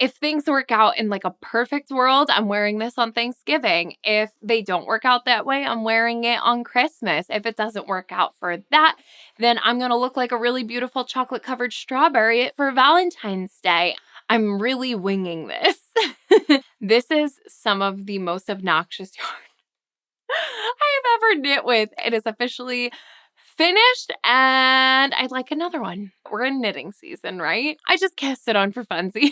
If things work out in like a perfect world, I'm wearing this on Thanksgiving. If they don't work out that way, I'm wearing it on Christmas. If it doesn't work out for that, then I'm gonna look like a really beautiful chocolate covered strawberry for Valentine's Day. I'm really winging this. This is some of the most obnoxious yarn I have ever knit with. It is officially finished and I'd like another one. We're in knitting season, right? I just cast it on for funsies.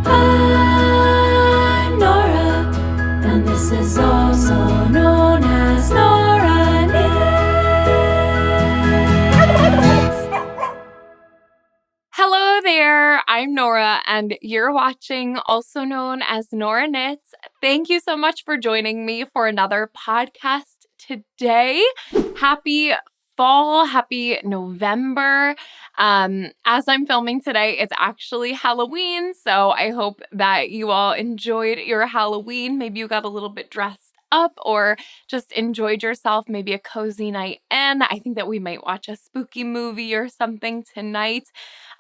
I'm Nora, and this is also known as Nora Knits. Hello there, I'm Nora, and you're watching also known as Nora Knits. Thank you so much for joining me for another podcast today. Happy fall, happy November. As I'm filming today, it's actually Halloween, so I hope that you all enjoyed your Halloween. Maybe you got a little bit dressed up or just enjoyed yourself, maybe a cozy night in. I think that we might watch a spooky movie or something tonight.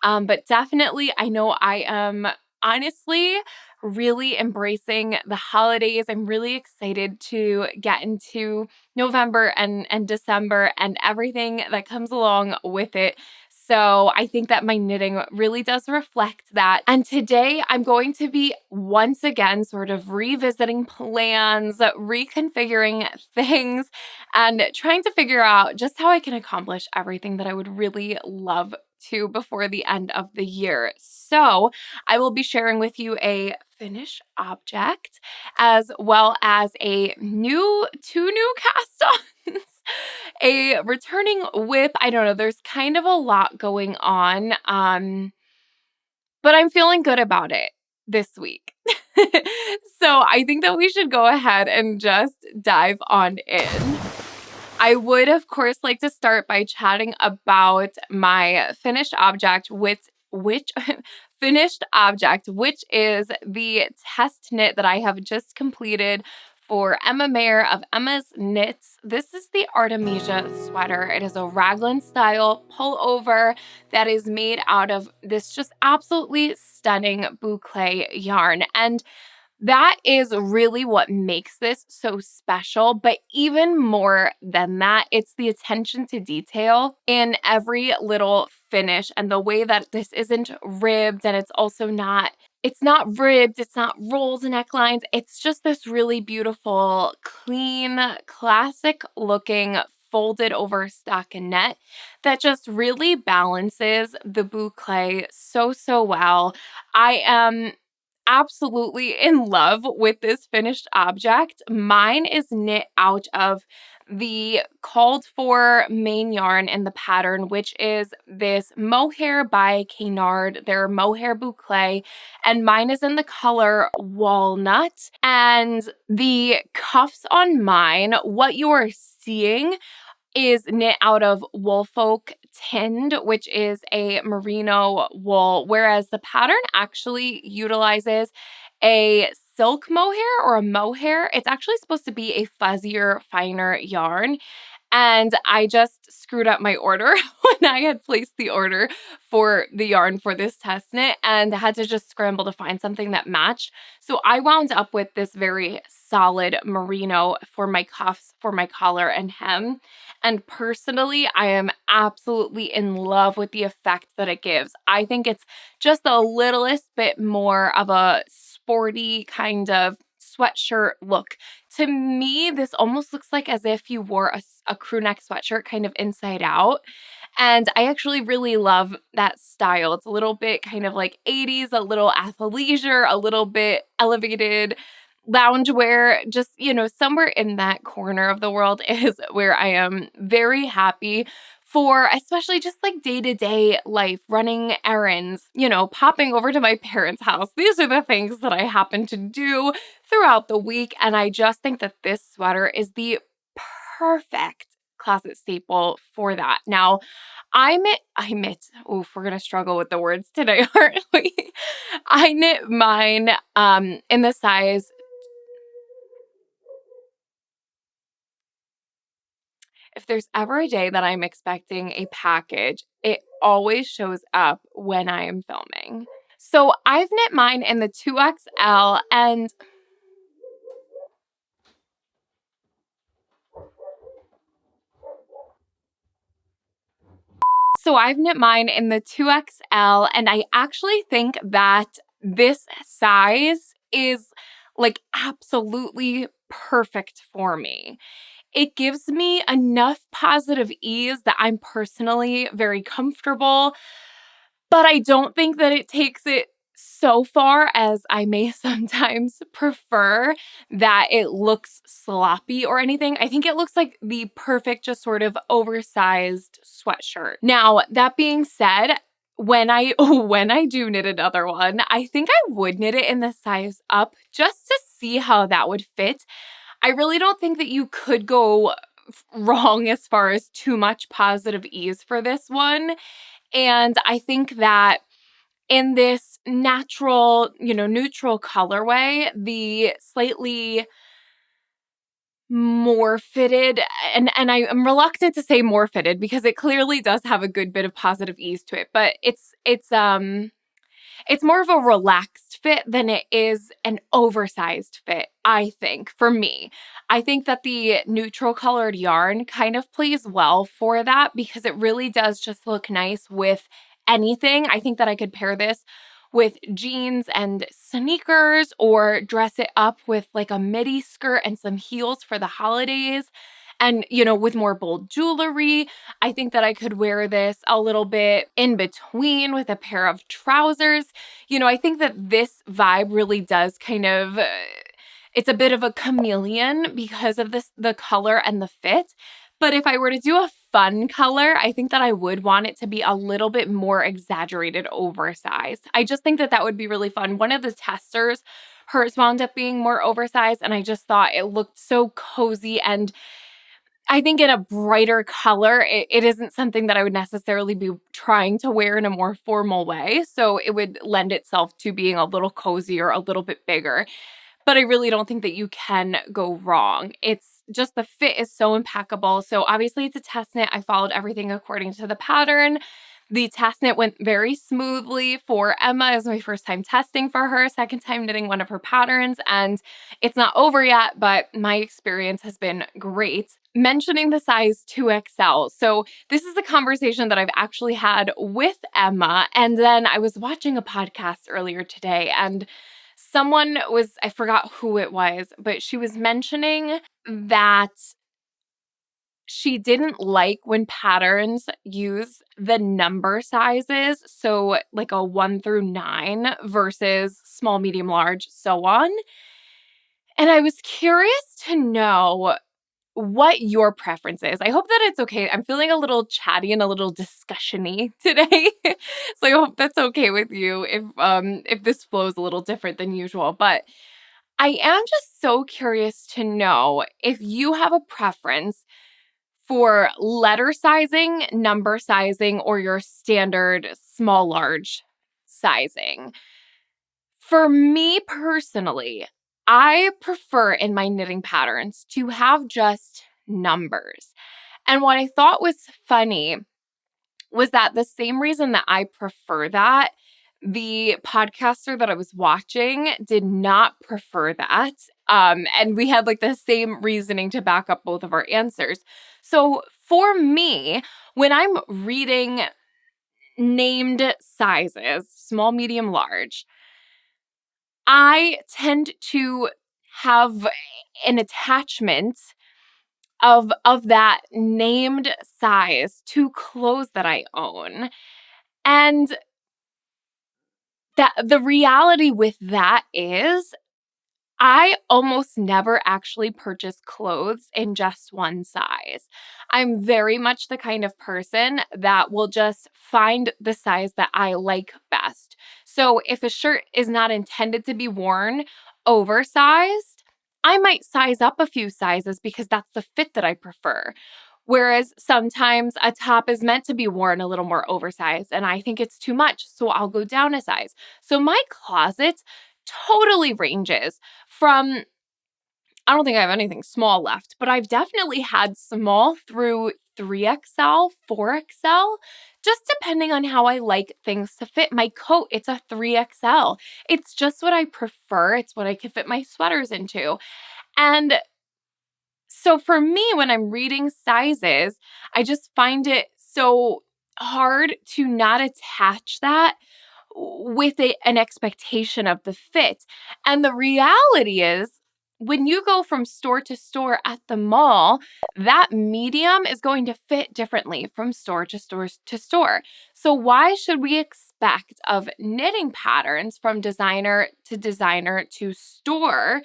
But definitely, I know I am honestly really embracing the holidays. I'm really excited to get into November and December and everything that comes along with it. So I think that my knitting really does reflect that. And today I'm going to be once again sort of revisiting plans, reconfiguring things, and trying to figure out just how I can accomplish everything that I would really love to before the end of the year. So I will be sharing with you a finished object as well as two new cast-ons, a returning WIP. I don't know, there's kind of a lot going on, but I'm feeling good about it this week. So I think that we should go ahead and just dive on in. I would, of course, like to start by chatting about my finished object, which is the test knit that I have just completed for Emma Mayer of Emma's Knits. This is the Artemisia sweater. It is a raglan style pullover that is made out of this just absolutely stunning boucle yarn. And that is really what makes this so special, but even more than that, it's the attention to detail in every little finish and the way that this isn't ribbed, and it's not ribbed, it's not rolls and necklines. It's just this really beautiful, clean, classic looking folded over stockinette that just really balances the boucle so well. I am absolutely in love with this finished object. Mine is knit out of the called for main yarn in the pattern, which is this mohair by Canard, their mohair boucle, and mine is in the color walnut. And the cuffs on mine, what you are seeing is knit out of Woolfolk Tinned, which is a merino wool, whereas the pattern actually utilizes a silk mohair or a mohair. It's actually supposed to be a fuzzier, finer yarn. And I just screwed up my order when I had placed the order for the yarn for this test knit and had to just scramble to find something that matched. So I wound up with this very solid merino for my cuffs, for my collar and hem. And personally, I am absolutely in love with the effect that it gives. I think it's just the littlest bit more of a sporty kind of sweatshirt look. To me, this almost looks like as if you wore a crew neck sweatshirt kind of inside out. And I actually really love that style. It's a little bit kind of like 80s, a little athleisure, a little bit elevated loungewear, just, somewhere in that corner of the world is where I am very happy for, especially just like day-to-day life, running errands, popping over to my parents' house. These are the things that I happen to do throughout the week. And I just think that this sweater is the perfect closet staple for that. Now, I knit, oof, we're gonna struggle with the words today, aren't we? I knit mine in the size, if there's ever a day that I'm expecting a package, it always shows up when I am filming. So I've knit mine in the 2XL and I actually think that this size is like absolutely perfect for me. It gives me enough positive ease that I'm personally very comfortable, but I don't think that it takes it so far as I may sometimes prefer that it looks sloppy or anything. I think it looks like the perfect, just sort of oversized sweatshirt. Now, that being said, when I do knit another one, I think I would knit it in the size up just to see how that would fit. I really don't think that you could go wrong as far as too much positive ease for this one. And I think that in this natural, neutral colorway, the slightly more fitted, and I am reluctant to say more fitted because it clearly does have a good bit of positive ease to it, but it's more of a relaxed fit than it is an oversized fit, I think, for me. I think that the neutral colored yarn kind of plays well for that because it really does just look nice with anything. I think that I could pair this with jeans and sneakers or dress it up with like a midi skirt and some heels for the holidays. And, with more bold jewelry, I think that I could wear this a little bit in between with a pair of trousers. I think that this vibe really does kind of, it's a bit of a chameleon because of the color and the fit. But if I were to do a fun color, I think that I would want it to be a little bit more exaggerated oversized. I just think that that would be really fun. One of the testers, hers wound up being more oversized, and I just thought it looked so cozy, and I think in a brighter color, it isn't something that I would necessarily be trying to wear in a more formal way. So it would lend itself to being a little cozier, a little bit bigger. But I really don't think that you can go wrong. It's just the fit is so impeccable. So obviously it's a test knit. I followed everything according to the pattern. The test knit went very smoothly for Emma. It was my first time testing for her, second time knitting one of her patterns, and it's not over yet, but my experience has been great. Mentioning the size 2XL. So this is a conversation that I've actually had with Emma, and then I was watching a podcast earlier today, and I forgot who it was, but she was mentioning that she didn't like when patterns use the number sizes, so like a 1 through 9 versus small, medium, large, so on. And I was curious to know what your preference is. I hope that it's okay. I'm feeling a little chatty and a little discussion-y today. So I hope that's okay with you if this flows a little different than usual. But I am just so curious to know if you have a preference for letter sizing, number sizing, or your standard small, large sizing. For me personally, I prefer in my knitting patterns to have just numbers. And what I thought was funny was that the same reason that I prefer that, the podcaster that I was watching did not prefer that. And we had like the same reasoning to back up both of our answers. So for me, when I'm reading named sizes, small, medium, large, I tend to have an attachment of that named size to clothes that I own. And that the reality with that is I almost never actually purchase clothes in just one size. I'm very much the kind of person that will just find the size that I like best. So if a shirt is not intended to be worn oversized, I might size up a few sizes because that's the fit that I prefer. Whereas sometimes a top is meant to be worn a little more oversized and I think it's too much, so I'll go down a size. So my closet totally ranges from, I don't think I have anything small left, but I've definitely had small through 3XL, 4XL, just depending on how I like things to fit. My coat, it's a 3XL. It's just what I prefer. It's what I can fit my sweaters into. And so for me, when I'm reading sizes, I just find it so hard to not attach that with an expectation of the fit. And the reality is, when you go from store to store at the mall, that medium is going to fit differently from store to store to store. So why should we expect of knitting patterns from designer to store?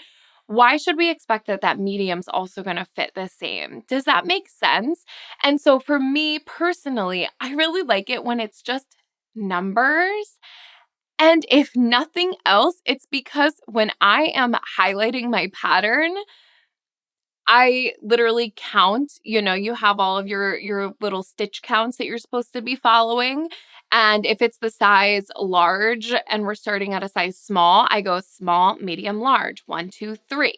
Why should we expect that that medium's also going to fit the same? Does that make sense? And so for me personally, I really like it when it's just numbers. And if nothing else, it's because when I am highlighting my pattern, I literally count, you have all of your little stitch counts that you're supposed to be following. And if it's the size large and we're starting at a size small, I go small, medium, large, 1, 2, 3.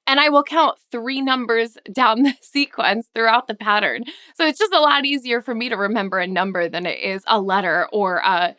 And I will count 3 numbers down the sequence throughout the pattern. So it's just a lot easier for me to remember a number than it is a letter or a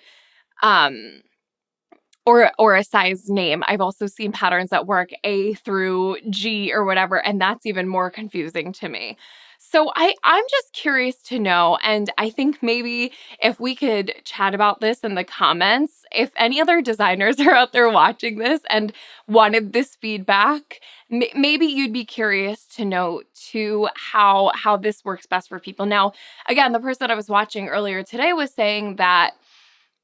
or a size name. I've also seen patterns that work A through G or whatever, and that's even more confusing to me. So I'm just curious to know, and I think maybe if we could chat about this in the comments, if any other designers are out there watching this and wanted this feedback, maybe you'd be curious to know too how this works best for people. Now, again, the person I was watching earlier today was saying that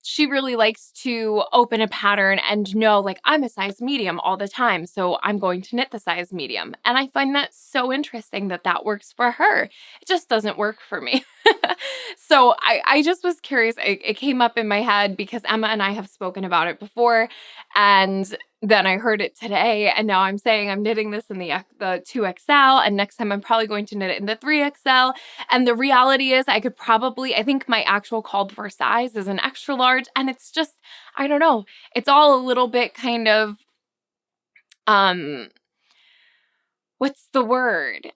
she really likes to open a pattern and know, like, I'm a size medium all the time, so I'm going to knit the size medium. And I find that so interesting that that works for her. It just doesn't work for me. So I just was curious. It came up in my head because Emma and I have spoken about it before. And then I heard it today, and now I'm saying I'm knitting this in the 2XL, and next time I'm probably going to knit it in the 3XL. And the reality is I think my actual called for size is an extra large, and it's just, I don't know, it's all a little bit kind of, what's the word?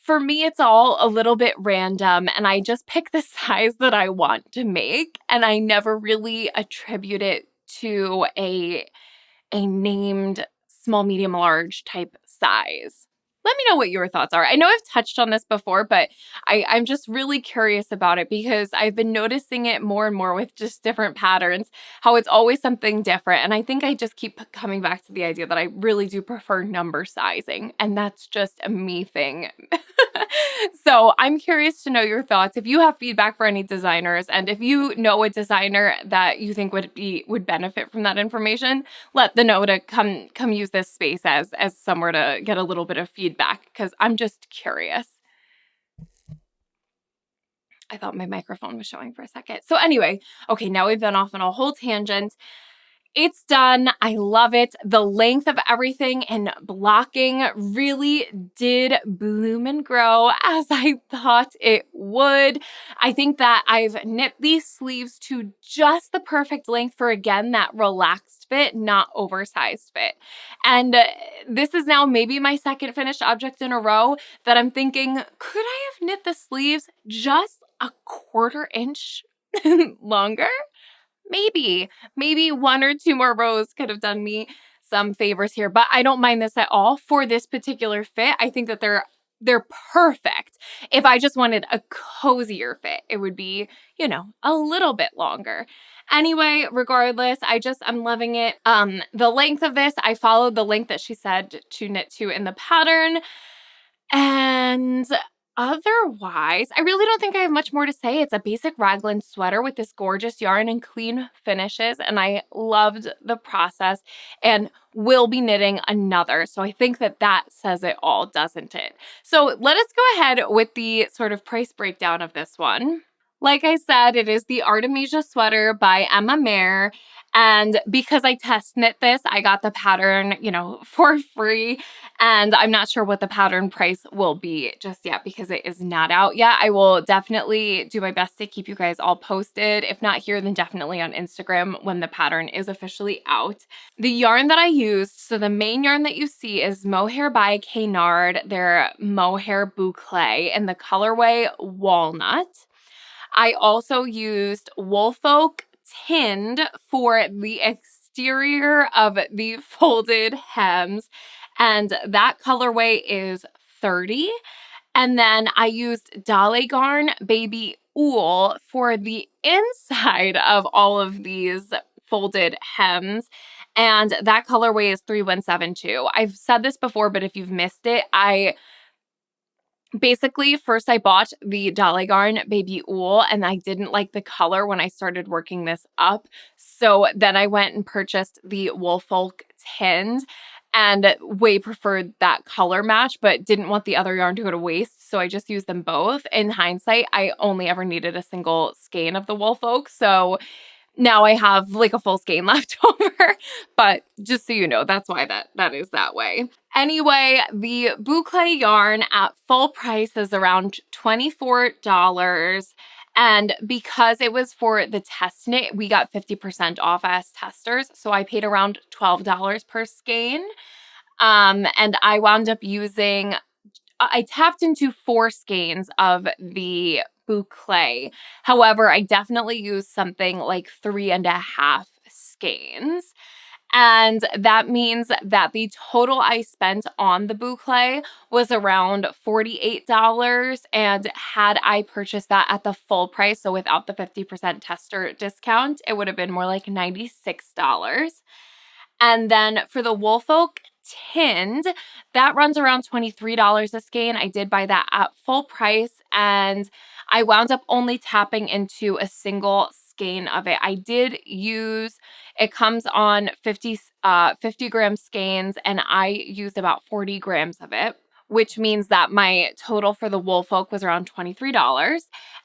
For me, it's all a little bit random, and I just pick the size that I want to make, and I never really attribute it to a named small, medium, large type size. Let me know what your thoughts are. I know I've touched on this before, but I'm just really curious about it because I've been noticing it more and more with just different patterns, how it's always something different. And I think I just keep coming back to the idea that I really do prefer number sizing, and that's just a me thing. So I'm curious to know your thoughts. If you have feedback for any designers, and if you know a designer that you think would benefit from that information, let them know to come use this space as somewhere to get a little bit of feedback, because I'm just curious. I thought my microphone was showing for a second. So anyway, okay, now we've been off on a whole tangent. It's done. I love it. The length of everything and blocking really did bloom and grow as I thought it would. I think that I've knit these sleeves to just the perfect length for, again, that relaxed fit, not oversized fit. And this is now maybe my second finished object in a row that I'm thinking, could I have knit the sleeves just a 1/4 inch longer? Maybe 1 or 2 more rows could have done me some favors here, but I don't mind this at all for this particular fit. I think that they're perfect. If I just wanted a cozier fit, it would be, a little bit longer. Anyway, regardless, I'm loving it. The length of this, I followed the length that she said to knit to in the pattern. And otherwise, I really don't think I have much more to say. It's a basic raglan sweater with this gorgeous yarn and clean finishes, and I loved the process and will be knitting another. So I think that says it all, doesn't it? So let us go ahead with the sort of price breakdown of this one. Like I said, it is the Artemisia sweater by Emma Mayer. And because I test knit this, I got the pattern, you know, for free. And I'm not sure what the pattern price will be just yet because it is not out yet. I will definitely do my best to keep you guys all posted. If not here, then definitely on Instagram when the pattern is officially out. The yarn that I used, so the main yarn that you see is Mohair by Knard, their Mohair Boucle in the colorway Walnut. I also used Woolfolk Tinned for the exterior of the folded hems, and that colorway is 30. And then I used Dolly Garn Baby Wool for the inside of all of these folded hems, and that colorway is 3172. I've said this before, but if you've missed it, basically, first I bought the Dolly Garn Baby Wool and I didn't like the color when I started working this up. So then I went and purchased the Woolfolk Tinned and way preferred that color match, but didn't want the other yarn to go to waste. So I just used them both. In hindsight, I only ever needed a single skein of the Woolfolk. So now I have like a full skein left over, but just so you know, that's why that is that way. Anyway, the boucle yarn at full price is around $24. And because it was for the test knit, we got 50% off as testers. So I paid around $12 per skein. And I wound up I tapped into 4 skeins of the boucle. However, I definitely used something like 3.5 skeins. And that means that the total I spent on the boucle was around $48. And had I purchased that at the full price, so without the 50% tester discount, it would have been more like $96. And then for the Woolfolk Tinned, that runs around $23 a skein. I did buy that at full price, and I wound up only tapping into a single skein of it. I did use, it comes on 50 gram skeins, and I used about 40 grams of it, which means that my total for the Woolfolk was around $23.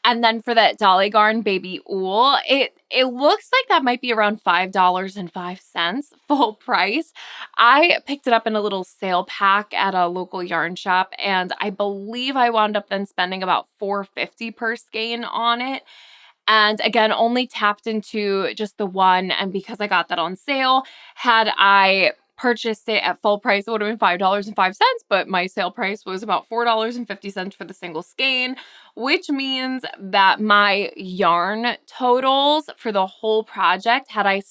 And then for that Dolly Garn Baby Wool, it looks like that might be around $5.05 full price. I picked it up in a little sale pack at a local yarn shop, and I believe I wound up then spending about $4.50 per skein on it. And again, only tapped into just the one. And because I got that on sale, had I purchased it at full price, it would have been $5.05, but my sale price was about $4.50 for the single skein, which means that my yarn totals for the whole project, had I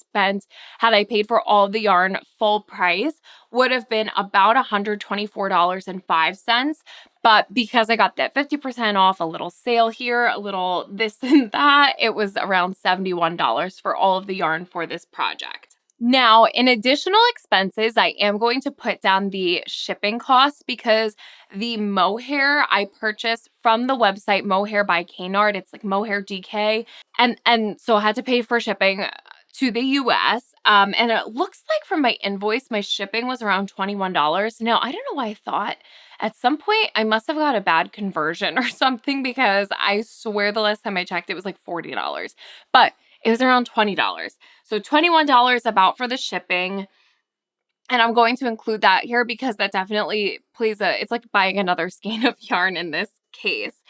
paid for all the yarn full price, would have been about $124.05. But because I got that 50% off, a little sale here, a little this and that, it was around $71 for all of the yarn for this project. Now, in additional expenses, I am going to put down the shipping costs because the mohair I purchased from the website Mohair by Knard, it's like Mohair DK, and so I had to pay for shipping to the US. And it looks like from my invoice, my shipping was around $21. Now, I don't know why I thought at some point I must have got a bad conversion or something, because I swear the last time I checked, it was like $40, but it was around $20. So $21 about for the shipping. And I'm going to include that here because that definitely it's like buying another skein of yarn in this case.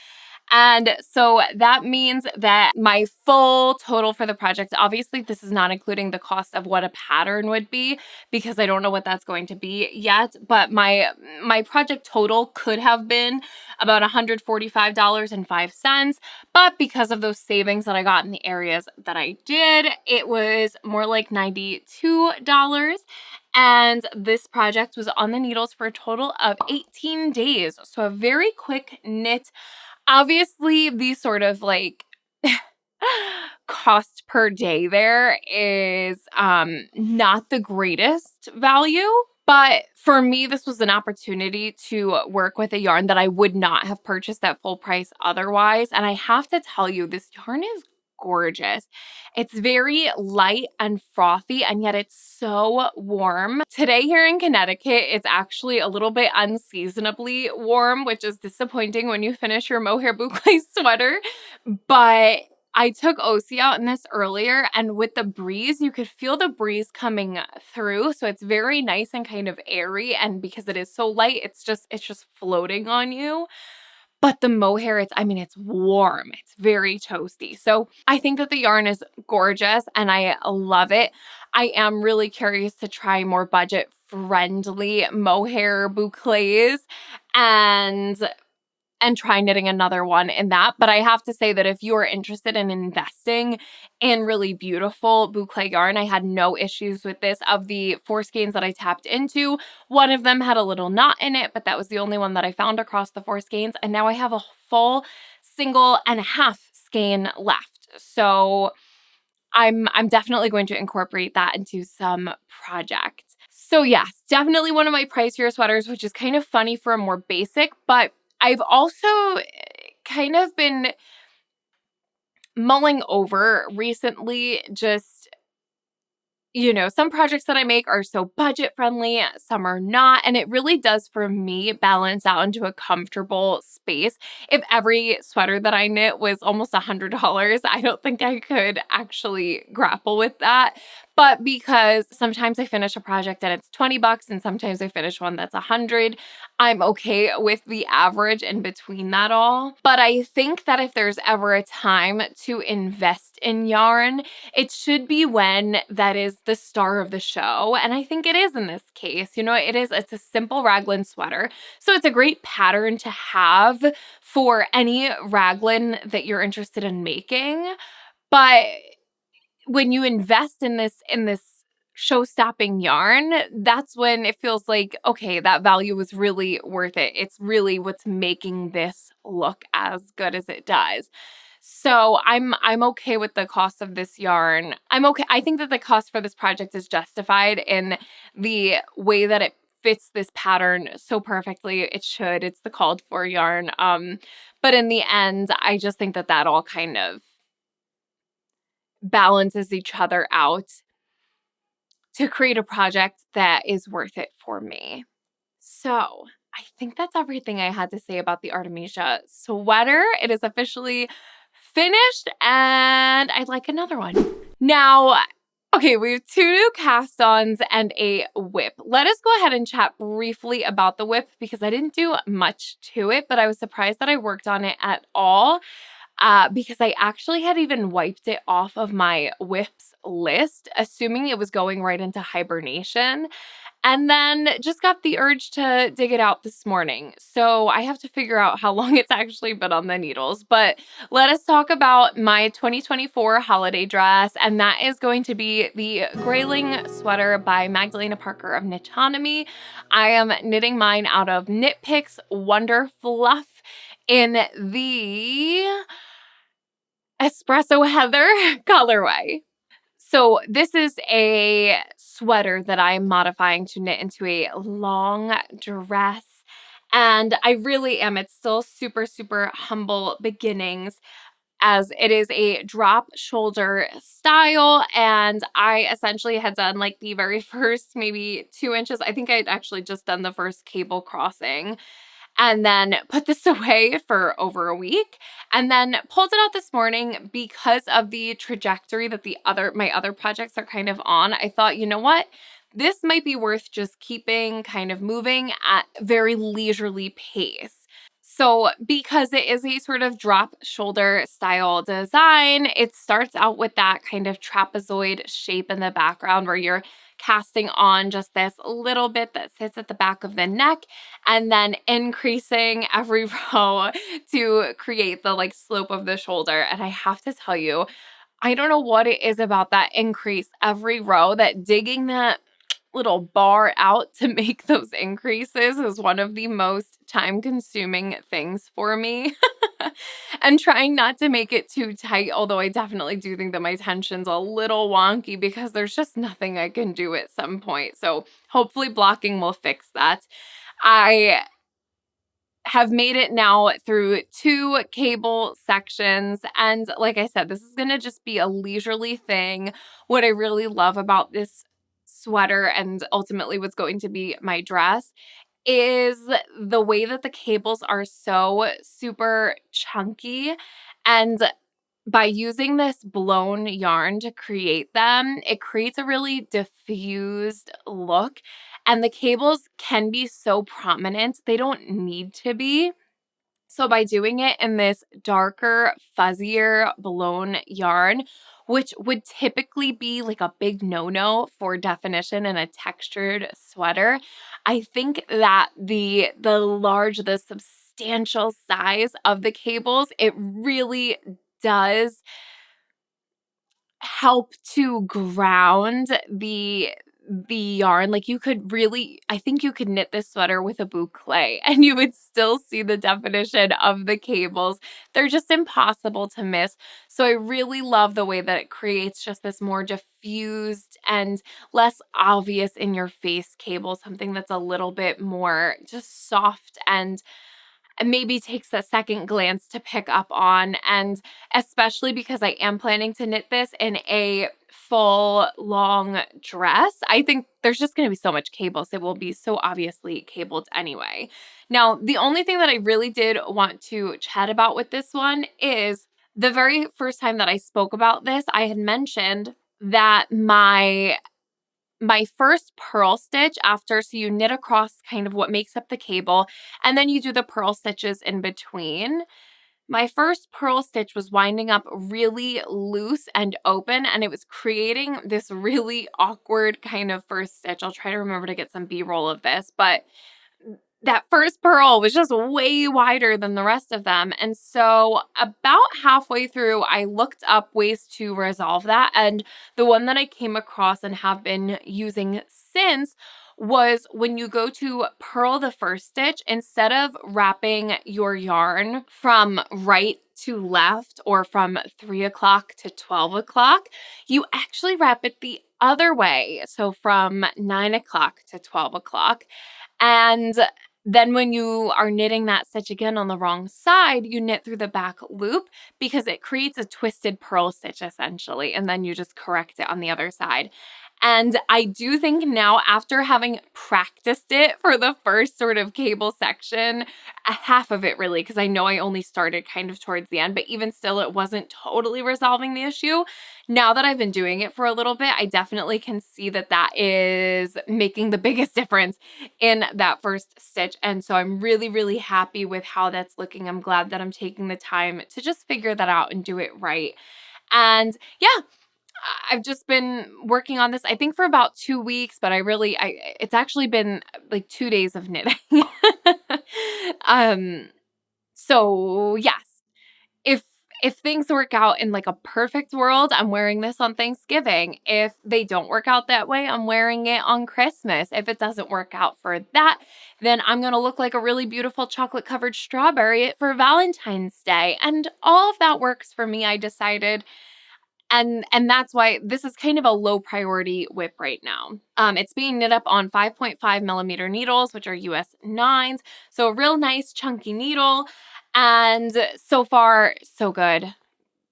And so that means that my full total for the project, obviously this is not including the cost of what a pattern would be because I don't know what that's going to be yet, but my project total could have been about $145.05, but because of those savings that I got in the areas that I did, it was more like $92. And this project was on the needles for a total of 18 days. So a very quick knit. Obviously, the sort of like cost per day there is not the greatest value. But for me, this was an opportunity to work with a yarn that I would not have purchased at full price otherwise. And I have to tell you, this yarn is gorgeous. It's very light and frothy, and yet it's so warm. Today here in Connecticut, it's actually a little bit unseasonably warm, which is disappointing when you finish your mohair boucle sweater. But I took OC out in this earlier, and with the breeze, you could feel the breeze coming through. So it's very nice and kind of airy. And because it is so light, it's just floating on you. But the mohair, it's warm. It's very toasty. So I think that the yarn is gorgeous and I love it. I am really curious to try more budget friendly mohair bouclés and try knitting another one in that. But I have to say that if you are interested in investing in really beautiful boucle yarn, I had no issues with this. Of the 4 skeins that I tapped into, one of them had a little knot in it, but that was the only one that I found across the 4 skeins. And now I have a full 1.5 skein left. So I'm definitely going to incorporate that into some projects. So yes, definitely one of my pricier sweaters, which is kind of funny for a more basic, but I've also kind of been mulling over recently just, some projects that I make are so budget friendly, some are not. And it really does, for me, balance out into a comfortable space. If every sweater that I knit was almost $100, I don't think I could actually grapple with that. But because sometimes I finish a project and it's $20 and sometimes I finish one that's $100, I'm okay with the average in between that all. But I think that if there's ever a time to invest in yarn, it should be when that is the star of the show. And I think it is in this case. It's a simple raglan sweater. So it's a great pattern to have for any raglan that you're interested in making. But when you invest in this show-stopping yarn, that's when it feels like, okay, that value was really worth it. It's really what's making this look as good as it does. So I'm okay with the cost of this yarn. I'm okay. I think that the cost for this project is justified in the way that it fits this pattern so perfectly. It should. It's the called for yarn. But in the end, I just think that all kind of balances each other out to create a project that is worth it for me. So I think that's everything I had to say about the Artemisia sweater. It is officially finished and I'd like another one. Now, okay, we have 2 new cast-ons and a WIP. Let us go ahead and chat briefly about the WIP because I didn't do much to it, but I was surprised that I worked on it at all. Because I actually had even wiped it off of my WIPS list, assuming it was going right into hibernation, and then just got the urge to dig it out this morning. So I have to figure out how long it's actually been on the needles. But let us talk about my 2024 holiday dress, and that is going to be the Grayling sweater by Magdalena Parker of Knitonomy. I am knitting mine out of Knit Picks Wonder Fluff in the Espresso Heather colorway. So this is a sweater that I'm modifying to knit into a long dress. And I really am. It's still super, super humble beginnings, as it is a drop shoulder style. And I essentially had done like the very first maybe 2 inches. I think I'd actually just done the first cable crossing, and then put this away for over a week, and then pulled it out this morning because of the trajectory that my other projects are kind of on. I thought, you know what? This might be worth just keeping kind of moving at very leisurely pace. So because it is a sort of drop shoulder style design, it starts out with that kind of trapezoid shape in the background where you're casting on just this little bit that sits at the back of the neck and then increasing every row to create the like slope of the shoulder. And I have to tell you, I don't know what it is about that increase every row, that digging that little bar out to make those increases is one of the most time-consuming things for me. And trying not to make it too tight, although I definitely do think that my tension's a little wonky because there's just nothing I can do at some point. So hopefully blocking will fix that. I have made it now through 2 cable sections. And like I said, this is going to just be a leisurely thing. What I really love about this sweater, and ultimately what's going to be my dress, is the way that the cables are so super chunky. And by using this blown yarn to create them, it creates a really diffused look, and the cables can be so prominent. They don't need to be. So by doing it in this darker, fuzzier blown yarn, which would typically be like a big no-no for definition in a textured sweater, I think that the substantial size of the cables, it really does help to ground the yarn. Like, you could really, I think you could knit this sweater with a boucle and you would still see the definition of the cables. They're just impossible to miss. So I really love the way that it creates just this more diffused and less obvious in your face cable, something that's a little bit more just soft and maybe takes a second glance to pick up on. And especially because I am planning to knit this in a full long dress, I think there's just going to be so much cable. So it will be so obviously cabled anyway. Now, the only thing that I really did want to chat about with this one is the very first time that I spoke about this, I had mentioned that my first purl stitch after, so you knit across kind of what makes up the cable, and then you do the purl stitches in between. My first purl stitch was winding up really loose and open, and it was creating this really awkward kind of first stitch. I'll try to remember to get some B-roll of this, but that first purl was just way wider than the rest of them. And so about halfway through, I looked up ways to resolve that. And the one that I came across and have been using since was when you go to purl the first stitch, instead of wrapping your yarn from right to left or from 3 o'clock to 12 o'clock, you actually wrap it the other way. So from 9 o'clock to 12 o'clock. And then when you are knitting that stitch again on the wrong side, you knit through the back loop because it creates a twisted purl stitch essentially, and then you just correct it on the other side. And I do think now, after having practiced it for the first sort of cable section, half of it really, because I know I only started kind of towards the end, but even still, it wasn't totally resolving the issue. Now that I've been doing it for a little bit, I definitely can see that that is making the biggest difference in that first stitch. And so I'm really, really happy with how that's looking. I'm glad that I'm taking the time to just figure that out and do it right. And yeah, I've just been working on this, I think, for about 2 weeks, but it's actually been like 2 days of knitting. So yes, if if things work out in like a perfect world, I'm wearing this on Thanksgiving. If they don't work out that way, I'm wearing it on Christmas. If it doesn't work out for that, then I'm going to look like a really beautiful chocolate covered strawberry for Valentine's Day. And all of that works for me, I decided. And that's why this is kind of a low priority WIP right now. It's being knit up on 5.5 millimeter needles, which are US 9s. So a real nice chunky needle. And so far, so good.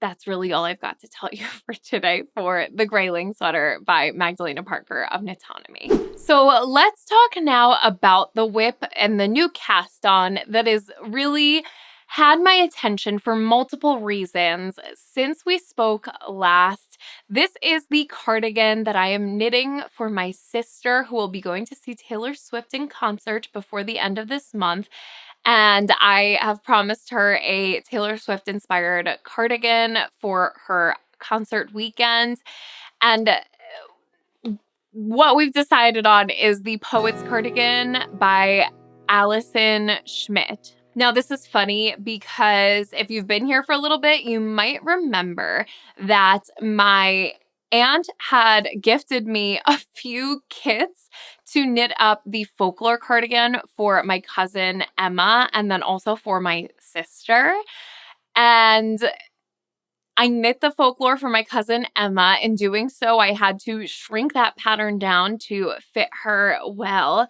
That's really all I've got to tell you for today for the Grayling sweater by Magdalena Parker of Knitonomy. So let's talk now about the WIP and the new cast on that is really had my attention for multiple reasons since we spoke last. This is the cardigan that I am knitting for my sister, who will be going to see Taylor Swift in concert before the end of this month. And I have promised her a Taylor Swift inspired cardigan for her concert weekend. And what we've decided on is the Poet's Cardigan by Allison Schmidt. Now, this is funny because if you've been here for a little bit, you might remember that my aunt had gifted me a few kits to knit up the folklore cardigan for my cousin Emma and then also for my sister. And I knit the folklore for my cousin Emma. In doing so, I had to shrink that pattern down to fit her well.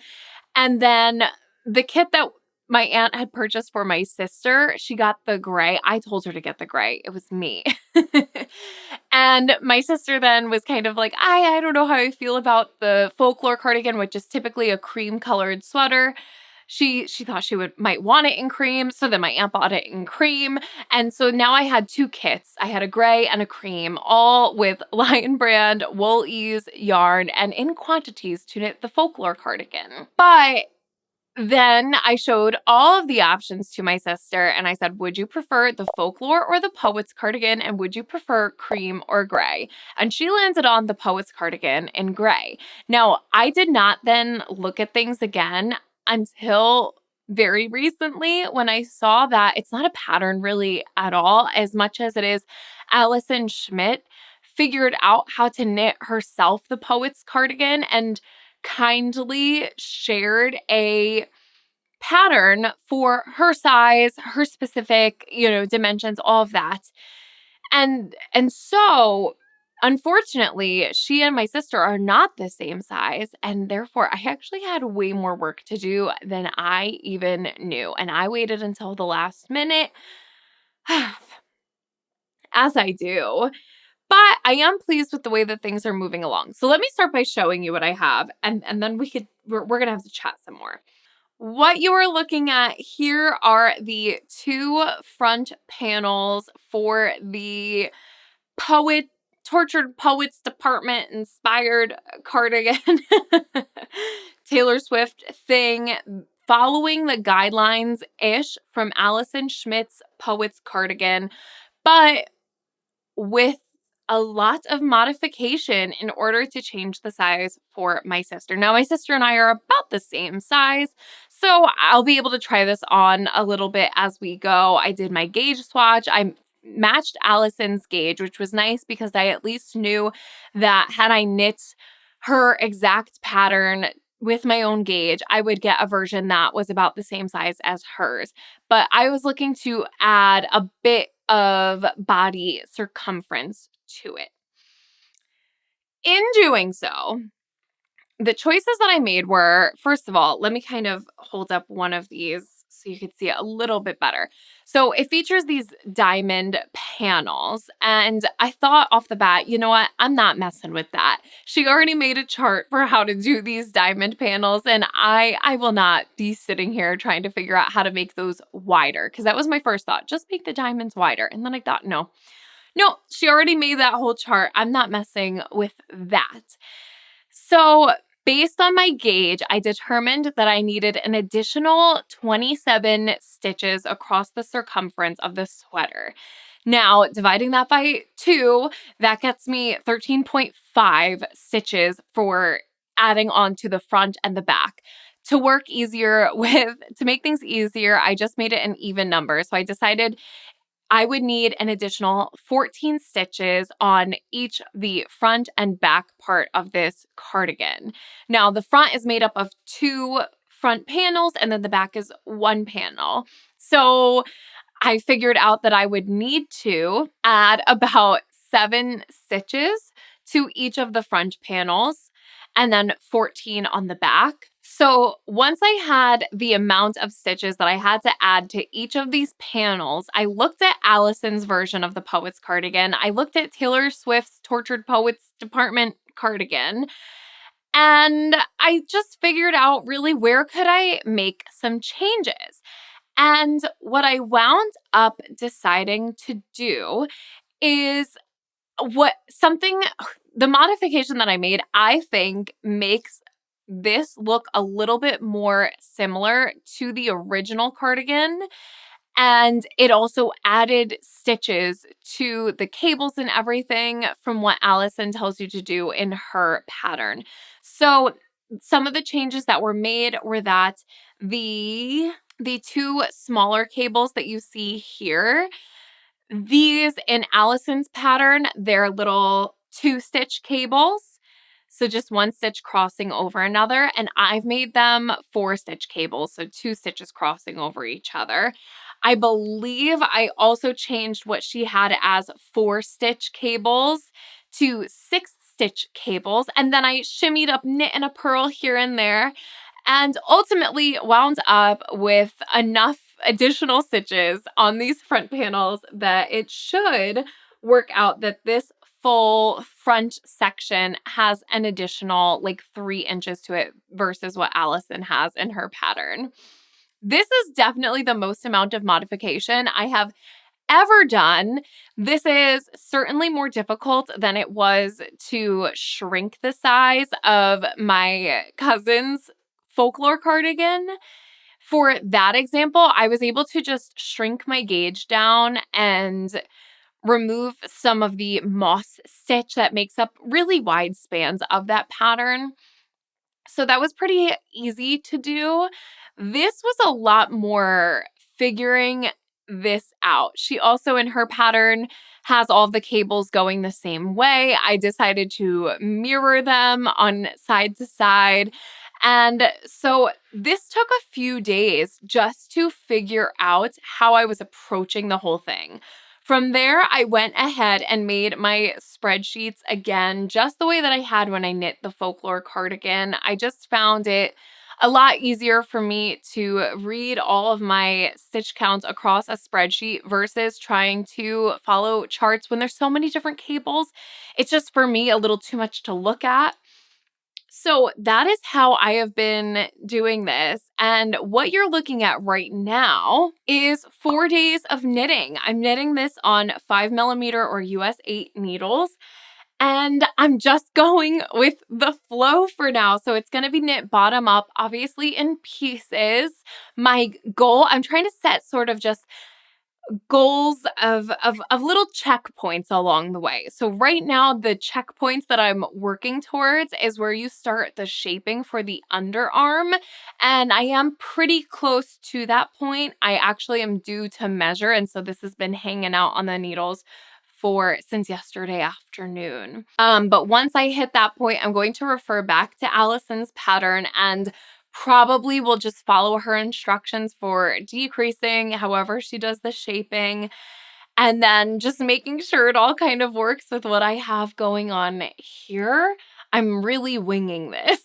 And then the kit that my aunt had purchased for my sister, she got the gray. I told her to get the gray. It was me. And my sister then was kind of like, I don't know how I feel about the folklore cardigan, which is typically a cream colored sweater. she thought she might want it in cream. So then my aunt bought it in cream. And so now I had 2 kits. I had a gray and a cream, all with Lion Brand Wool Ease yarn and in quantities to knit the folklore cardigan. But then I showed all of the options to my sister and I said, would you prefer the folklore or the poet's cardigan? And would you prefer cream or gray? And she landed on the poet's cardigan in gray. Now, I did not then look at things again until very recently when I saw that it's not a pattern really at all, as much as it is Allison Schmidt figured out how to knit herself the poet's cardigan and kindly shared a pattern for her size, her specific, dimensions, all of that. And so unfortunately, she and my sister are not the same size, and therefore I actually had way more work to do than I even knew. And I waited until the last minute, as I do. But I am pleased with the way that things are moving along. So let me start by showing you what I have, and then we're gonna have to chat some more. What you are looking at here are the 2 front panels for the Tortured Poets Department inspired cardigan. Taylor Swift thing, following the guidelines-ish from Allison Schmidt's Poets Cardigan, but with a lot of modification in order to change the size for my sister. Now, my sister and I are about the same size, so I'll be able to try this on a little bit as we go. I did my gauge swatch. I matched Allison's gauge, which was nice because I at least knew that had I knit her exact pattern with my own gauge, I would get a version that was about the same size as hers. But I was looking to add a bit of body circumference to it. In doing so, the choices that I made were, first of all, let me kind of hold up one of these so you could see it a little bit better. So it features these diamond panels, and I thought off the bat, you know what? I'm not messing with that. She already made a chart for how to do these diamond panels, and I will not be sitting here trying to figure out how to make those wider, because that was my first thought. Just make the diamonds wider. And then I thought, no, she already made that whole chart. I'm not messing with that. So based on my gauge, I determined that I needed an additional 27 stitches across the circumference of the sweater. Now, dividing that by 2, that gets me 13.5 stitches for adding on to the front and the back. To make things easier, I just made it an even number. So I decided I would need an additional 14 stitches on each the front and back part of this cardigan. Now, the front is made up of 2 front panels, and then the back is 1 panel. So I figured out that I would need to add about 7 stitches to each of the front panels, and then 14 on the back. So once I had the amount of stitches that I had to add to each of these panels, I looked at Allison's version of the Poet's Cardigan. I looked at Taylor Swift's Tortured Poets Department cardigan, and I just figured out really where could I make some changes. And what I wound up deciding to do is the modification that I made, I think makes this look a little bit more similar to the original cardigan. And it also added stitches to the cables and everything from what Allison tells you to do in her pattern. So some of the changes that were made were that the 2 smaller cables that you see here, these in Allison's pattern, they're little 2-stitch cables. So just 1 stitch crossing over another. And I've made them 4-stitch cables. So 2 stitches crossing over each other. I believe I also changed what she had as 4-stitch cables to 6-stitch cables. And then I shimmied up, knit and a purl here and there, and ultimately wound up with enough additional stitches on these front panels that it should work out that this full front section has an additional 3 inches to it versus what Allison has in her pattern. This is definitely the most amount of modification I have ever done. This is certainly more difficult than it was to shrink the size of my cousin's folklore cardigan. For that example, I was able to just shrink my gauge down and remove some of the moss stitch that makes up really wide spans of that pattern. So that was pretty easy to do. This was a lot more figuring this out. She also, in her pattern, has all the cables going the same way. I decided to mirror them on side to side. And so this took a few days just to figure out how I was approaching the whole thing. From there, I went ahead and made my spreadsheets again, just the way that I had when I knit the folklore cardigan. I just found it a lot easier for me to read all of my stitch counts across a spreadsheet versus trying to follow charts when there's so many different cables. It's just, for me, a little too much to look at. So that is how I have been doing this. And what you're looking at right now is 4 days of knitting. I'm knitting this on 5mm or US 8 needles. And I'm just going with the flow for now. So it's going to be knit bottom up, obviously in pieces. My goal, I'm trying to set sort of just goals of little checkpoints along the way. So right now, the checkpoints that I'm working towards is where you start the shaping for the underarm. And I am pretty close to that point. I actually am due to measure. And so this has been hanging out on the needles since yesterday afternoon. But once I hit that point, I'm going to refer back to Allison's pattern and probably will just follow her instructions for decreasing, however she does the shaping, and then just making sure it all kind of works with what I have going on here. I'm really winging this.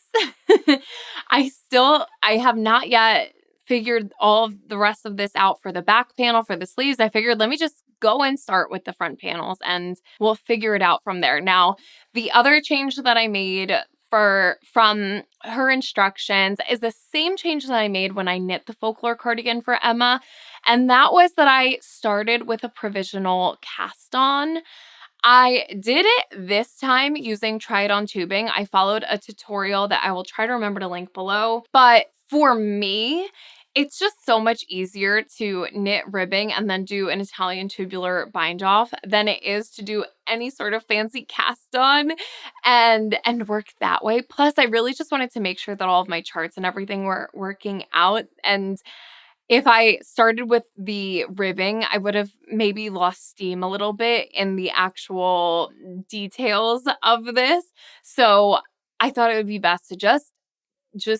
I have not yet figured all of the rest of this out for the back panel, for the sleeves. I figured, let me just go and start with the front panels and we'll figure it out from there. Now, the other change that I made from her instructions is the same change that I made when I knit the folklore cardigan for Emma. And that was that I started with a provisional cast on. I did it this time using try-it-on tubing. I followed a tutorial that I will try to remember to link below. But for me, it's just so much easier to knit ribbing and then do an Italian tubular bind off than it is to do any sort of fancy cast on and work that way. Plus, I really just wanted to make sure that all of my charts and everything were working out. And if I started with the ribbing, I would have maybe lost steam a little bit in the actual details of this. So I thought it would be best to just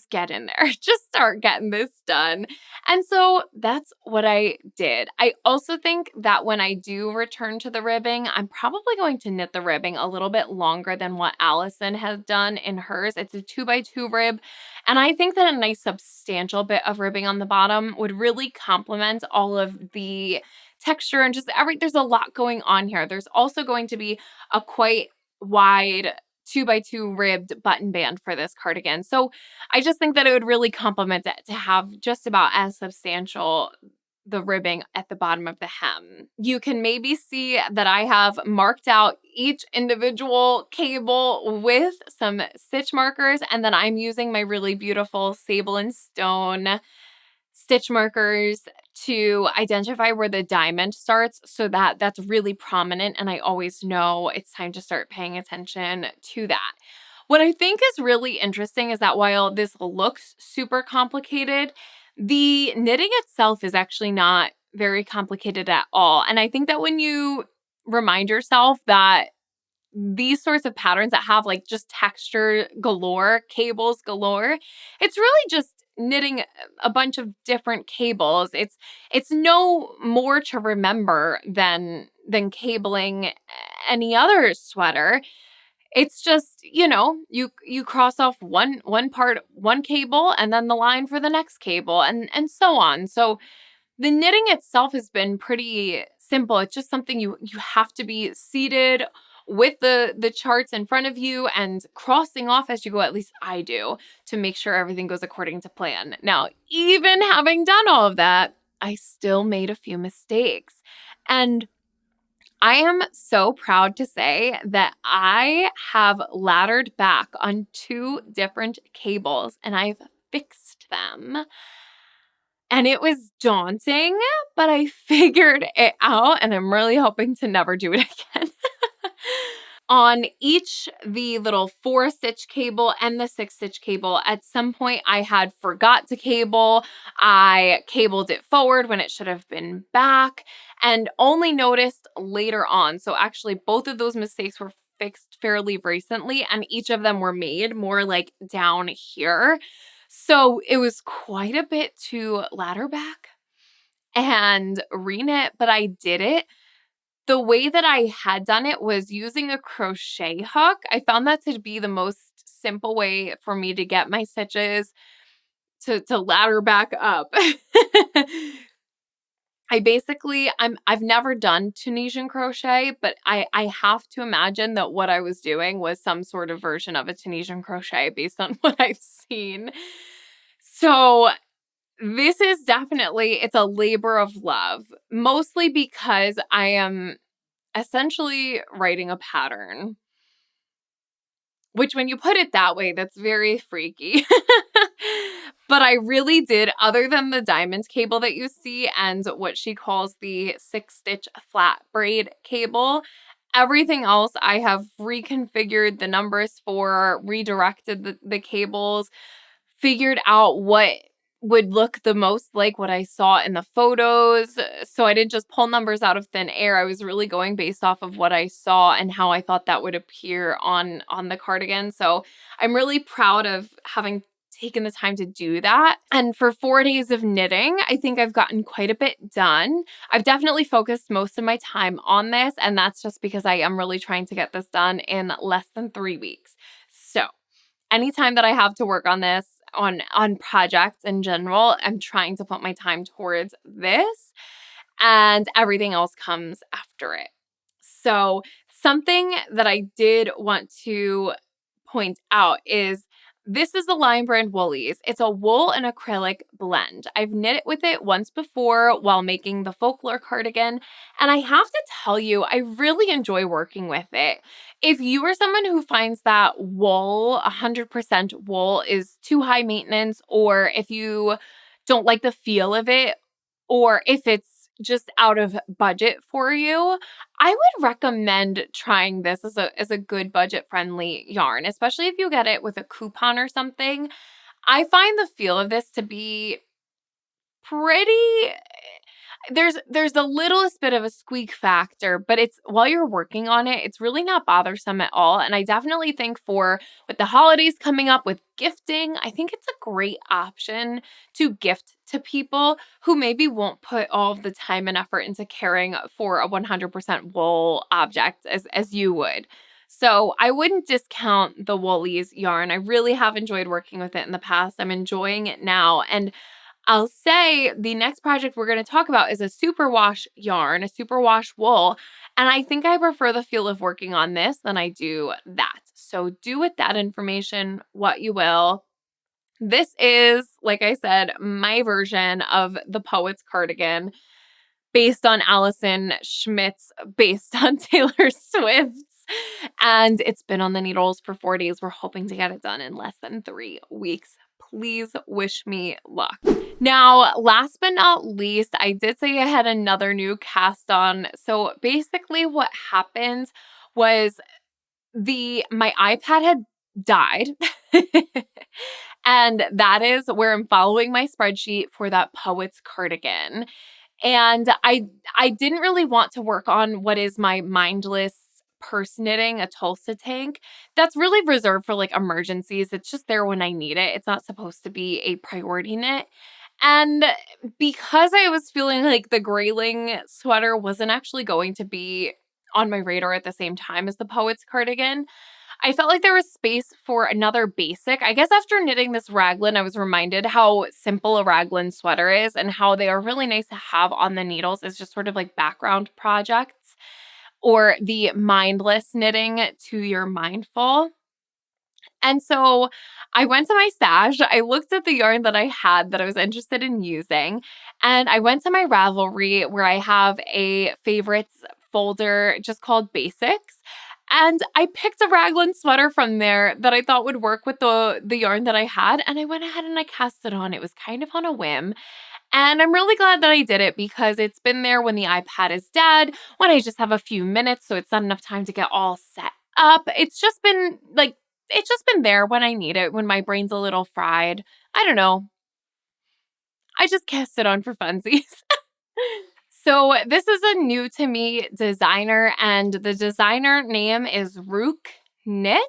get in there, just start getting this done. And so that's what I did. I also think that when I do return to the ribbing, I'm probably going to knit the ribbing a little bit longer than what Allison has done in hers. It's a 2x2 rib. And I think that a nice substantial bit of ribbing on the bottom would really complement all of the texture and just there's a lot going on here. There's also going to be a quite wide 2x2 ribbed button band for this cardigan. So I just think that it would really complement it to have just about as substantial the ribbing at the bottom of the hem. You can maybe see that I have marked out each individual cable with some stitch markers, and then I'm using my really beautiful Sable and Stone stitch markers to identify where the diamond starts so that that's really prominent and I always know it's time to start paying attention to that. What I think is really interesting is that while this looks super complicated, the knitting itself is actually not very complicated at all. And I think that when you remind yourself that these sorts of patterns that have like just texture galore, cables galore, it's really just knitting a bunch of different cables. It's no more to remember than cabling any other sweater. It's just, you cross off one part, one cable, and then the line for the next cable, and so on. So the knitting itself has been pretty simple. It's just something you have to be seated with the charts in front of you and crossing off as you go, at least I do, to make sure everything goes according to plan. Now, even having done all of that, I still made a few mistakes. And I am so proud to say that I have laddered back on 2 different cables and I've fixed them. And it was daunting, but I figured it out and I'm really hoping to never do it again. On each, the little 4-stitch cable and the 6-stitch cable, at some point I had forgot to cable. I cabled it forward when it should have been back and only noticed later on. So actually both of those mistakes were fixed fairly recently and each of them were made more like down here. So it was quite a bit to ladder back and reknit, but I did it. The way that I had done it was using a crochet hook. I found that to be the most simple way for me to get my stitches to ladder back up. I've never done Tunisian crochet, but I have to imagine that what I was doing was some sort of version of a Tunisian crochet based on what I've seen. So this is definitely, it's a labor of love, mostly because I am essentially writing a pattern, which when you put it that way, that's very freaky. But I really did, other than the diamond cable that you see and what she calls the 6-stitch flat braid cable, everything else I have reconfigured the numbers for, redirected the cables, figured out what would look the most like what I saw in the photos. So I didn't just pull numbers out of thin air. I was really going based off of what I saw and how I thought that would appear on the cardigan. So I'm really proud of having taken the time to do that. And for 4 days of knitting, I think I've gotten quite a bit done. I've definitely focused most of my time on this, and that's just because I am really trying to get this done in less than 3 weeks. So anytime that I have to work on this, on projects in general, I'm trying to put my time towards this, and everything else comes after it. So something that I did want to point out is this is the Line Brand Woolies. It's a wool and acrylic blend. I've knit it with it once before while making the folklore cardigan, and I have to tell you, I really enjoy working with it. If you are someone who finds that wool, 100% wool, is too high maintenance, or if you don't like the feel of it, or if it's just out of budget for you, I would recommend trying this as a good budget-friendly yarn, especially if you get it with a coupon or something. I find the feel of this to be pretty, there's the littlest bit of a squeak factor, but it's, while you're working on it, it's really not bothersome at all. And I definitely think for, with the holidays coming up, with gifting, I think it's a great option to gift to people who maybe won't put all of the time and effort into caring for a 100% wool object as you would. So I wouldn't discount the Woolies yarn. I really have enjoyed working with it in the past. I'm enjoying it now. And I'll say the next project we're going to talk about is a superwash yarn, a superwash wool, and I think I prefer the feel of working on this than I do that. So do with that information what you will. This is, like I said, my version of the Poet's Cardigan, based on Allison Schmidt's, based on Taylor Swift's. And it's been on the needles for 4 days. We're hoping to get it done in less than 3 weeks. Please wish me luck. Now, last but not least, I did say I had another new cast on. So basically what happened was my iPad had died. And that is where I'm following my spreadsheet for that Poet's Cardigan. And I didn't really want to work on what is my mindless purse knitting, a Tulsa tank. That's really reserved for like emergencies. It's just there when I need it. It's not supposed to be a priority knit. And because I was feeling like the Grayling sweater wasn't actually going to be on my radar at the same time as the Poet's Cardigan, I felt like there was space for another basic. I guess after knitting this raglan, I was reminded how simple a raglan sweater is and how they are really nice to have on the needles as just sort of like background projects. or the mindless knitting to your mindful. And so I went to my stash. I looked at the yarn that I had that I was interested in using. And I went to my Ravelry where I have a favorites folder just called Basics. And I picked a raglan sweater from there that I thought would work with the yarn that I had. And I went ahead and I cast it on. It was kind of on a whim. And I'm really glad that I did it because it's been there when the iPad is dead, when I just have a few minutes, so it's not enough time to get all set up. It's just been there when I need it, when my brain's a little fried. I don't know. I just cast it on for funsies. So this is a new to me designer, and the designer name is Rook Knit.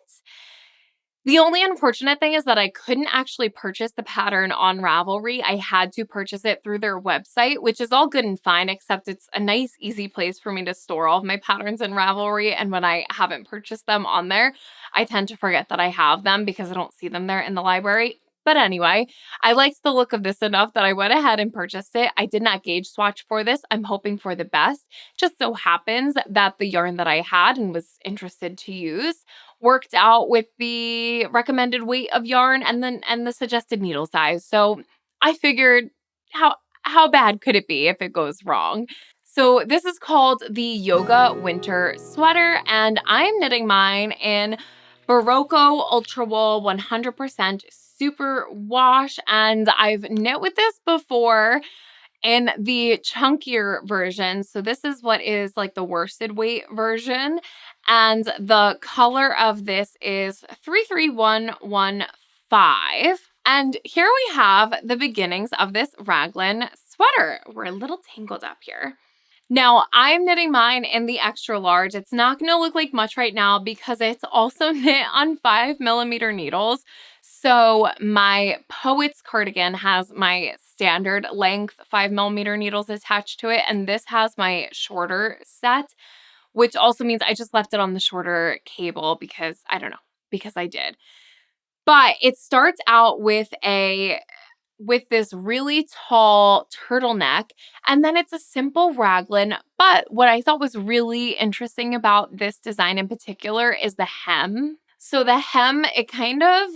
The only unfortunate thing is that I couldn't actually purchase the pattern on Ravelry. I had to purchase it through their website, which is all good and fine, except it's a nice, easy place for me to store all of my patterns in Ravelry. And when I haven't purchased them on there, I tend to forget that I have them because I don't see them there in the library. But anyway, I liked the look of this enough that I went ahead and purchased it. I did not gauge swatch for this. I'm hoping for the best. Just so happens that the yarn that I had and was interested to use worked out with the recommended weight of yarn and the suggested needle size. So I figured how bad could it be if it goes wrong? So this is called the Yoga Winter Sweater, and I'm knitting mine in Barocco Ultra Wool 100% super wash, and I've knit with this before in the chunkier version. So this is what is like the worsted weight version. And the color of this is 33115. And here we have the beginnings of this raglan sweater. We're a little tangled up here. Now, I'm knitting mine in the extra large. It's not going to look like much right now because it's also knit on 5mm needles. So my Poets cardigan has my standard length 5mm needles attached to it, and this has my shorter set, which also means I just left it on the shorter cable because I don't know, because I did. But it starts out with this really tall turtleneck, and then it's a simple raglan. But what I thought was really interesting about this design in particular is the hem. So the hem, it kind of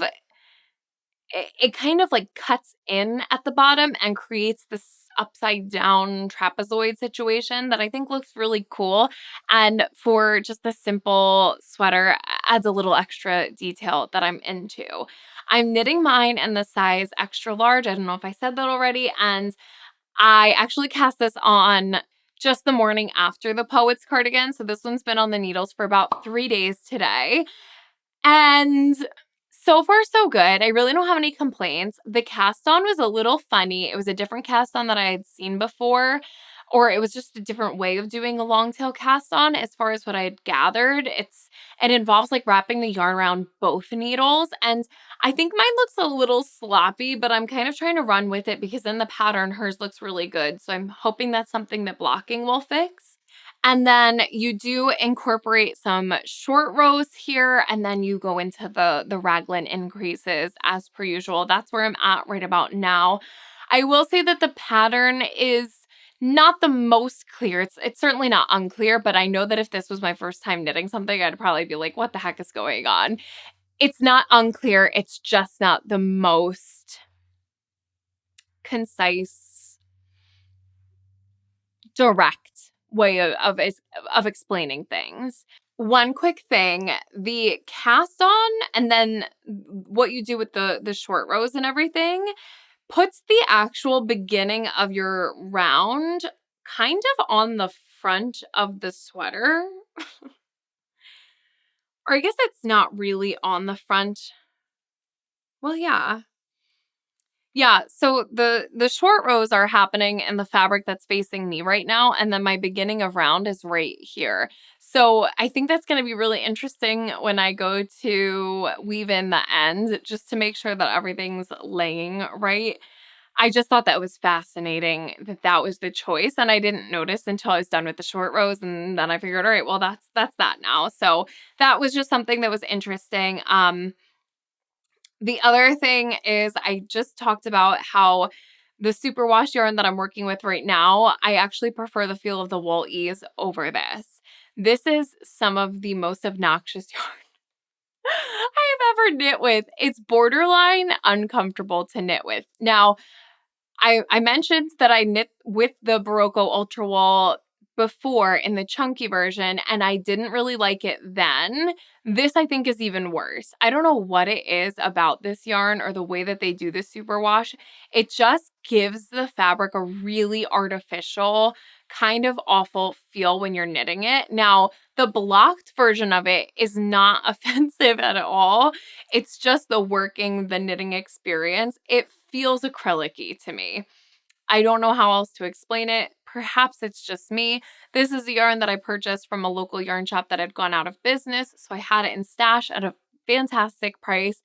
like cuts in at the bottom and creates this upside down trapezoid situation that I think looks really cool. And for just a simple sweater, adds a little extra detail that I'm into. I'm knitting mine in the size extra large. I don't know if I said that already. And I actually cast this on just the morning after the Poets cardigan. So this one's been on the needles for about 3 days today. And so far, so good. I really don't have any complaints. The cast on was a little funny. It was a different cast on that I had seen before, or it was just a different way of doing a long tail cast on as far as what I had gathered. It involves like wrapping the yarn around both needles. And I think mine looks a little sloppy, but I'm kind of trying to run with it because in the pattern, hers looks really good. So I'm hoping that's something that blocking will fix. And then you do incorporate some short rows here, and then you go into the raglan increases as per usual. That's where I'm at right about now. I will say that the pattern is not the most clear. It's certainly not unclear, but I know that if this was my first time knitting something, I'd probably be like, what the heck is going on? It's not unclear. It's just not the most concise, direct way of explaining things. One quick thing, the cast on and then what you do with the short rows and everything puts the actual beginning of your round kind of on the front of the sweater. Or I guess it's not really on the front. Well, yeah. Yeah, so the short rows are happening in the fabric that's facing me right now, and then my beginning of round is right here. So I think that's going to be really interesting when I go to weave in the end, just to make sure that everything's laying right. I just thought that was fascinating that that was the choice, and I didn't notice until I was done with the short rows, and then I figured, all right, well, that's that now. So that was just something that was interesting. The other thing is I just talked about how the superwash yarn that I'm working with right now, I actually prefer the feel of the wool ease over this. This is some of the most obnoxious yarn I have ever knit with. It's borderline uncomfortable to knit with. Now, I mentioned that I knit with the Barocco Ultra Wool before in the chunky version, and I didn't really like it then. This, I think, is even worse. I don't know what it is about this yarn or the way that they do the superwash. It just gives the fabric a really artificial, kind of awful feel when you're knitting it. Now, the blocked version of it is not offensive at all. It's just the knitting experience. It feels acrylic-y to me. I don't know how else to explain it. Perhaps it's just me. This is a yarn that I purchased from a local yarn shop that had gone out of business, so I had it in stash at a fantastic price,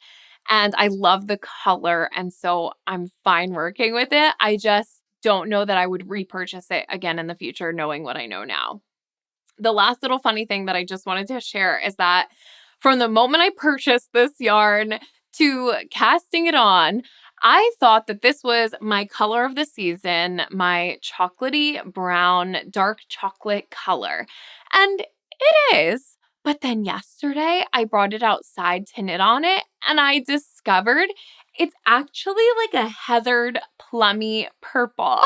and I love the color, and so I'm fine working with it. I just don't know that I would repurchase it again in the future, knowing what I know now. The last little funny thing that I just wanted to share is that from the moment I purchased this yarn to casting it on, I thought that this was my color of the season, my chocolatey brown, dark chocolate color. And it is. But then yesterday I brought it outside to knit on it and I discovered it's actually like a heathered, plummy purple.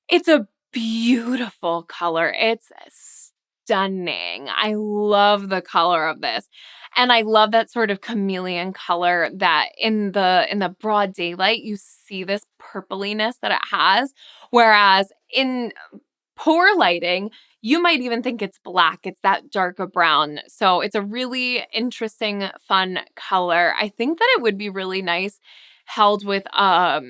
It's a beautiful color. It's stunning. I love the color of this. And I love that sort of chameleon color that in the broad daylight you see this purpliness that it has, whereas in poor lighting you might even think it's black. It's that darker brown. So it's a really interesting, fun color. I think that it would be really nice held with a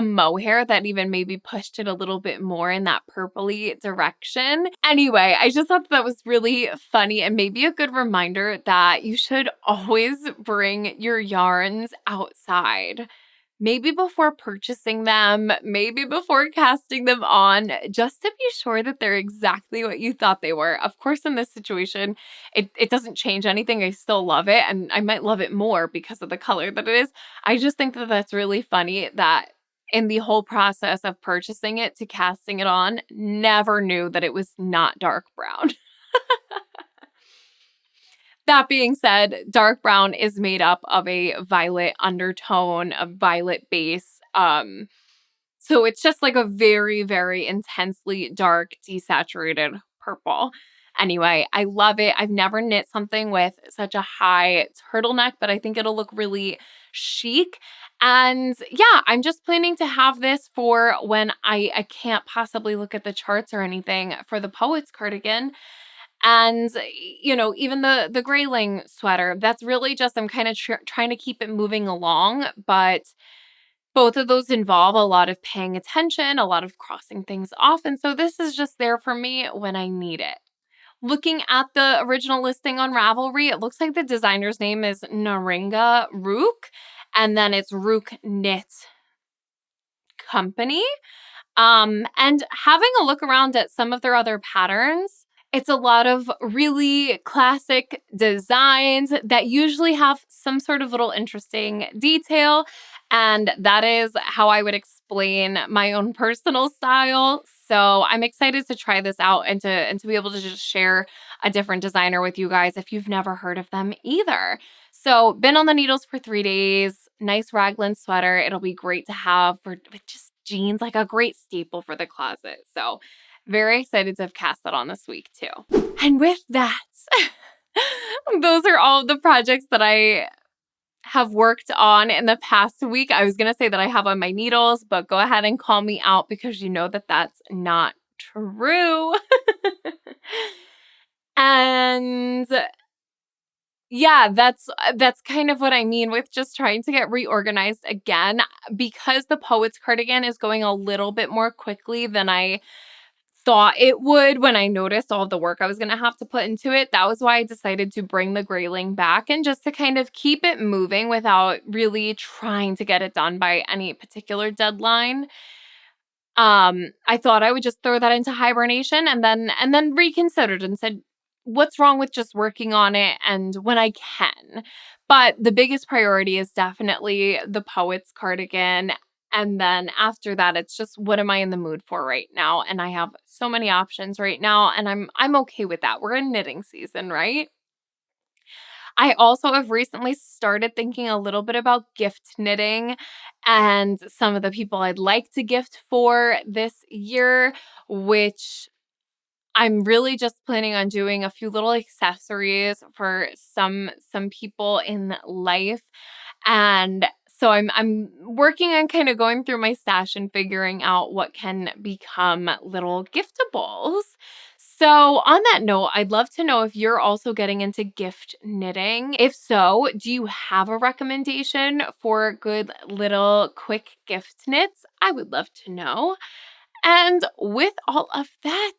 mohair that even maybe pushed it a little bit more in that purpley direction. Anyway, I just thought that was really funny and maybe a good reminder that you should always bring your yarns outside. Maybe before purchasing them, maybe before casting them on, just to be sure that they're exactly what you thought they were. Of course, in this situation, it doesn't change anything. I still love it, and I might love it more because of the color that it is. I just think that that's really funny that in the whole process of purchasing it to casting it on, never knew that it was not dark brown. That being said, dark brown is made up of a violet undertone, a violet base. So it's just like a very, very intensely dark, desaturated purple. Anyway, I love it. I've never knit something with such a high turtleneck, but I think it'll look really chic. And yeah, I'm just planning to have this for when I can't possibly look at the charts or anything for the Poets cardigan. And, you know, even the Grayling sweater, that's really just, I'm kind of trying to keep it moving along, but both of those involve a lot of paying attention, a lot of crossing things off. And so this is just there for me when I need it. Looking at the original listing on Ravelry, it looks like the designer's name is Naringa Rook, and then it's Rook Knit Company. And having a look around at some of their other patterns, it's a lot of really classic designs that usually have some sort of little interesting detail. And that is how I would explain my own personal style. So I'm excited to try this out and to be able to just share a different designer with you guys if you've never heard of them either. So been on the needles for 3 days. Nice raglan sweater. It'll be great to have with just jeans, like a great staple for the closet. So very excited to have cast that on this week too. And with that, those are all the projects that I have worked on in the past week. I was going to say that I have on my needles, but go ahead and call me out because you know that that's not true. And yeah, that's kind of what I mean with just trying to get reorganized again, because the Poets cardigan is going a little bit more quickly than I thought it would when I noticed all the work I was going to have to put into it. That was why I decided to bring the Grayling back and just to kind of keep it moving without really trying to get it done by any particular deadline. I thought I would just throw that into hibernation and then reconsidered and said, what's wrong with just working on it and when I can? But the biggest priority is definitely the Poets cardigan. And then after that, it's just what am I in the mood for right now? And I have so many options right now, and I'm okay with that. We're in knitting season, right? I also have recently started thinking a little bit about gift knitting and some of the people I'd like to gift for this year, which I'm really just planning on doing a few little accessories for some people in life. And so I'm working on kind of going through my stash and figuring out what can become little giftables. So on that note, I'd love to know if you're also getting into gift knitting. If so, do you have a recommendation for good little quick gift knits? I would love to know. And with all of that,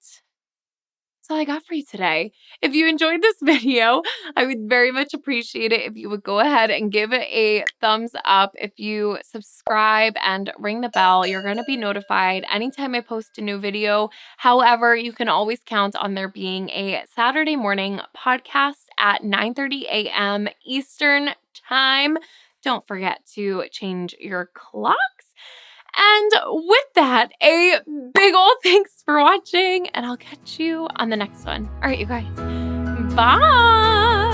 that's all I got for you today. If you enjoyed this video, I would very much appreciate it if you would go ahead and give it a thumbs up. If you subscribe and ring the bell, you're going to be notified anytime I post a new video. However, you can always count on there being a Saturday morning podcast at 9:30 a.m. Eastern Time. Don't forget to change your clocks. And with that, a big old thanks for watching, and I'll catch you on the next one. All right, you guys. Bye.